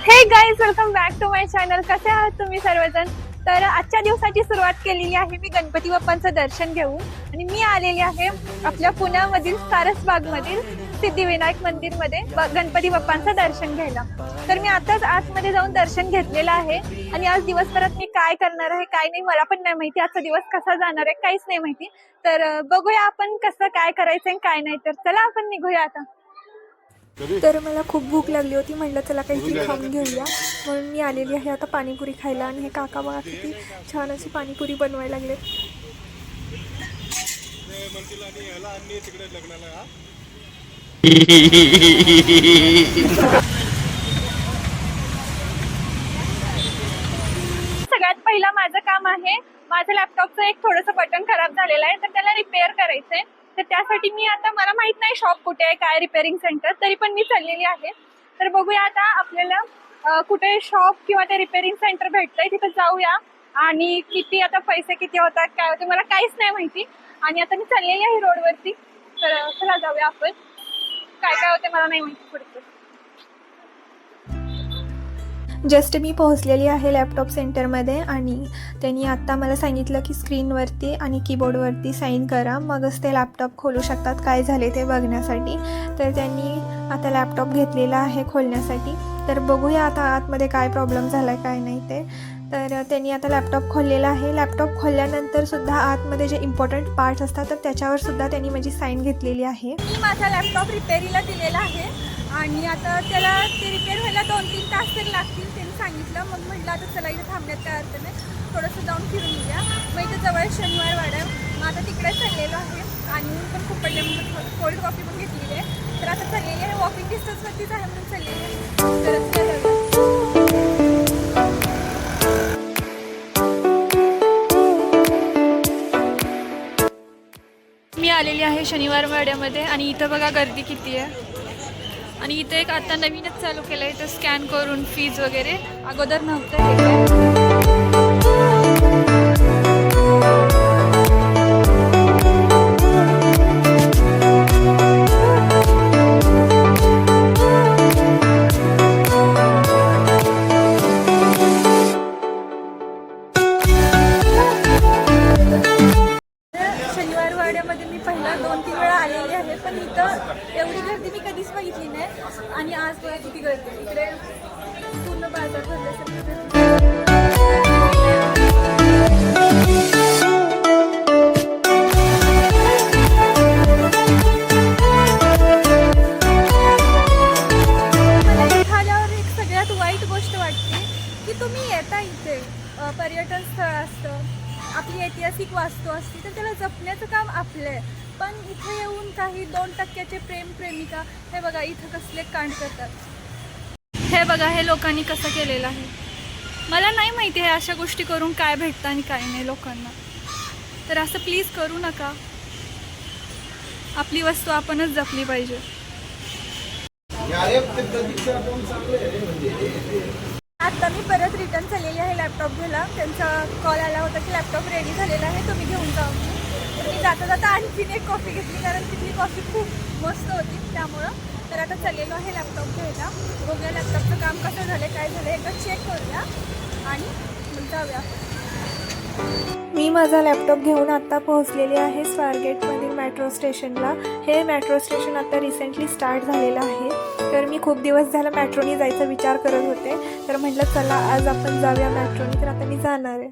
हे guys, welcome back to my channel. कसे आहात तुम्ही सर्वजण? तर आजच्या दिवसाची सुरुवात केलेली आहे मी गणपती बाप्पांचं दर्शन घेऊन आणि मी आलेली आहे आपल्या पुण्यामधील सारसबागमधील सिद्धिविनायक मंदिरमध्ये गणपती बाप्पांचं दर्शन घ्यायला. तर मी आताच आतमध्ये जाऊन दर्शन घेतलेलं आहे आणि आज दिवसभरात मी काय करणार आहे काय नाही मला पण नाही माहिती. आजचा दिवस कसा जाणार आहे काहीच नाही माहिती. तर बघूया आपण कसं काय करायचं काय नाही. तर चला आपण निघूया आता. तर मला खूप भूक लागली होती, म्हटलं चला काहीतरी खाऊन घेऊया, म्हणून मी आलेली आहे आता पाणीपुरी खायला. आणि हे काका बघा किती छान अशी पाणीपुरी बनवायला लागले. सगळ्यात पहिला माझं काम आहे, माझ्या लॅपटॉपचं एक थोडंसं बटन खराब झालेलं आहे तर त्याला रिपेअर करायचंय. तर त्यासाठी मी आता, मला माहित नाही शॉप कुठे आहे काय रिपेअरिंग सेंटर, तरी पण मी चाललेली आहे. तर बघूया आता आपल्याला कुठे शॉप किंवा ते रिपेअरिंग सेंटर भेटतंय तिथे जाऊया. आणि किती आता पैसे किती होतात काय होते मला काहीच नाही माहिती. आणि आता मी चाललेली आहे रोडवरती. तर चला जाऊया आपण. काय काय होते मला नाही माहिती पुढचं. जस्ट मी पोहोचलेली आहे लॅपटॉप सेंटरमध्ये आणि त्यांनी आत्ता मला सांगितलं की स्क्रीनवरती आणि कीबोर्डवरती साईन करा, मगच ते लॅपटॉप खोलू शकतात काय झाले ते बघण्यासाठी. तर त्यांनी आता लॅपटॉप घेतलेला आहे खोलण्यासाठी. तर बघूया आता आतमध्ये काय प्रॉब्लेम झाला आहे काय नाही ते. तर त्यांनी आता लॅपटॉप खोललेला आहे. लॅपटॉप खोलल्यानंतर सुद्धा आतमध्ये जे इम्पॉर्टंट पार्ट्स असतात तर त्याच्यावर सुद्धा त्यांनी माझी साईन घेतलेली आहे. मी माझा लॅपटॉप रिपेअरीला दिलेला आहे आणि आता त्याला ते रिपेअर व्हायला 2-3 तास तरी लागतील त्यांनी सांगितलं. मग म्हटलं आता चला इथं थांबण्यात काय अर्थ नाही, थोडंसं जाऊन फिरून येऊया. मग इथं जवळ शनिवार वाडा, मग आता तिकडे चाललेलो आहे. आणि ऊन पण खूप पडले म्हणून कोल्ड कॉफी पण घेतलेली आहे. तर आता चाललेली आहे, वॉकिंग डिस्टन्सवरतीच आहे म्हणून चाललेली आहे. तर चला. मी आलेली आहे शनिवार वाड्यामध्ये आणि इथं बघा गर्दी किती आहे. आणि इथे एक आता नवीनच चालू केलं आहे, इथं स्कॅन करून फीज वगैरे, अगोदर नव्हतं हे. शनिवार वाड्यामध्ये मी पहिला 2-3 वेळा आलेली आहे, पण इथं एवढी गर्दी मी कधीच बघितली नाही. आणि आज बघा किती गर्दी इकडे, पूर्ण बाजार भरल्यासारखी गर्दी. मला इथं आल्यावर एक सगळ्यात वाईट गोष्ट वाटते की तुम्ही येता इथे, पर्यटन स्थळ असतं, आपली ऐतिहासिक वास्तू असते, तर त्याला जपण्याचं काम आपलं आहे. पण इथे येऊन काही 2% प्रेमिका हे बघा इथं कसले कांड करतात. हे बघा हे लोकांनी कसं केलेलं आहे. मला नाही माहिती हे अशा गोष्टी करून काय भेटतं आणि काय नाही लोकांना. तर असं प्लीज करू नका. आपली वस्तू आपणच जपली पाहिजे. आता मी परत रिटर्न चाललेली आहे लॅपटॉप घ्यायला. त्यांचा कॉल आला होता की लॅपटॉप रेडी झालेला आहे, तुम्ही घेऊन जा. तर मी जाता जाता आणखीन एक कॉफी घेतली कारण तिथली कॉफी खूप मस्त होती त्यामुळं. तर आता चाललेलो आहे लॅपटॉप घ्यायला. बघूया लॅपटॉपचं काम कसं झालं काय झालं एकदा चेक करूया आणि मग जाऊया. मी माझा लॅपटॉप घेऊन आत्ता पोहोचलेली आहे स्वारगेटमधील मेट्रो स्टेशनला. हे मेट्रो स्टेशन आता रिसेंटली स्टार्ट झालेलं आहे. तर मी खूप दिवस झाला मेट्रोनी जायचा विचार करत होते, तर म्हटलं चला आज आपण जाऊया मेट्रोनी. तर आता मी जाणार आहे.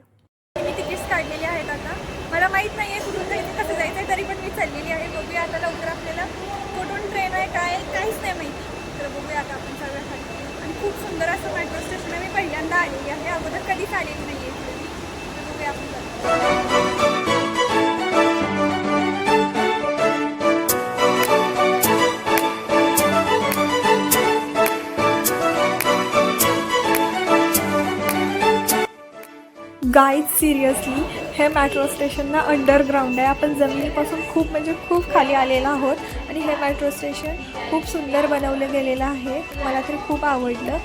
मी तिकीट्स काढलेली आहेत. आता मला माहीत नाही आहे कुठून जायचं कसं जायचं आहे, तरी पण मी चाललेली आहे. बघूया आता लवकर आपल्याला कुठून ट्रेन आहे काय काहीच नाही माहिती. तर बघूया आता आपण सगळ्या खाली. आणि खूप सुंदर असं मेट्रो स्टेशन आहे. मी पहिल्यांदा आलेली आहे, अगोदर कधीच आलेली नाही आहे. तर बघूया आपण. गाईज सिरियसली हे मेट्रो स्टेशन ना अंडरग्राऊंड आहे. आपण जमिनीपासून खूप म्हणजे खूप खाली आलेलो आहोत. आणि हे मेट्रो स्टेशन खूप सुंदर बनवलं गेलेलं आहे. मला तर खूप आवडलं.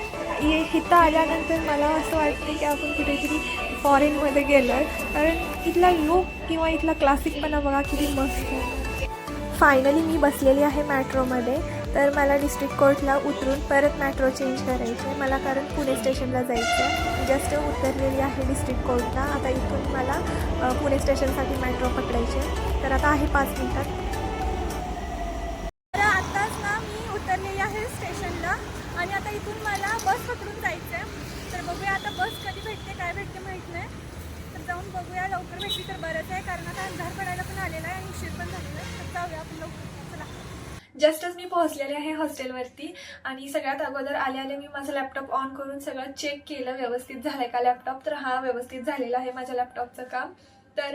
इथं आल्यानंतर मला असं वाटतं की आपण कुठेतरी फॉरेनमध्ये गेलो आहे, कारण इथला लुक किंवा इथला क्लासिकपणा बघा किती मस्त आहे. फायनली मी बसलेली आहे मेट्रोमध्ये तर मला डिस्ट्रिक्ट कोर्टला उतरून परत मेट्रो चेंज करायची आहे मला, कारण पुणे स्टेशनला जायचं आहे. जस्ट उतरलेली आहे डिस्ट्रिक्ट कोर्टला. आता इथून मला पुणे स्टेशनसाठी मेट्रो पकडायची आहे. तर आता आहे 5 मिनिटात. तर आत्ताच ना मी उतरलेली आहे स्टेशनला आणि आता इथून मला बस पकडून जायचं आहे. तर बघूया आता बस कधी भेटते काय भेटते माहीत नाही. तर जाऊन बघूया, लवकर भेटली तर बरंच आहे, कारण आता अंधार पडायला पण आलेला आहे आणि उशीर पण झालेला आहे. तर जाऊया आपण लवकर. चला. जस्टच मी पोहोचलेले आहे हॉस्टेलवरती आणि सगळ्यात अगोदर आले मी माझा लॅपटॉप ऑन करून सगळं चेक केलं व्यवस्थित झालंय का लॅपटॉप. तर हा व्यवस्थित झालेला आहे माझ्या लॅपटॉपचं काम. तर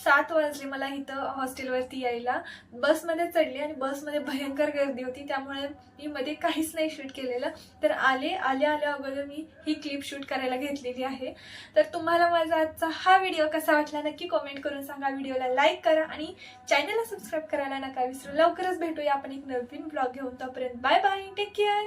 7 वाजले मला इथं हॉस्टेलवरती यायला. बसमध्ये चढली आणि बसमध्ये भयंकर गर्दी होती, त्यामुळे मी मध्ये काहीच नाही शूट केलेलं. तर आल्या अगोदर मी ही क्लिप शूट करायला घेतलेली आहे. तर तुम्हाला माझा आजचा हा व्हिडिओ कसा वाटला नक्की कमेंट करून सांगा. व्हिडिओला लाईक करा आणि चॅनलला सबस्क्राईब करायला नका विसरू. लवकरच भेटूया आपण एक नवीन ब्लॉग घेऊन. तोपर्यंत बाय बाय, टेक केअर.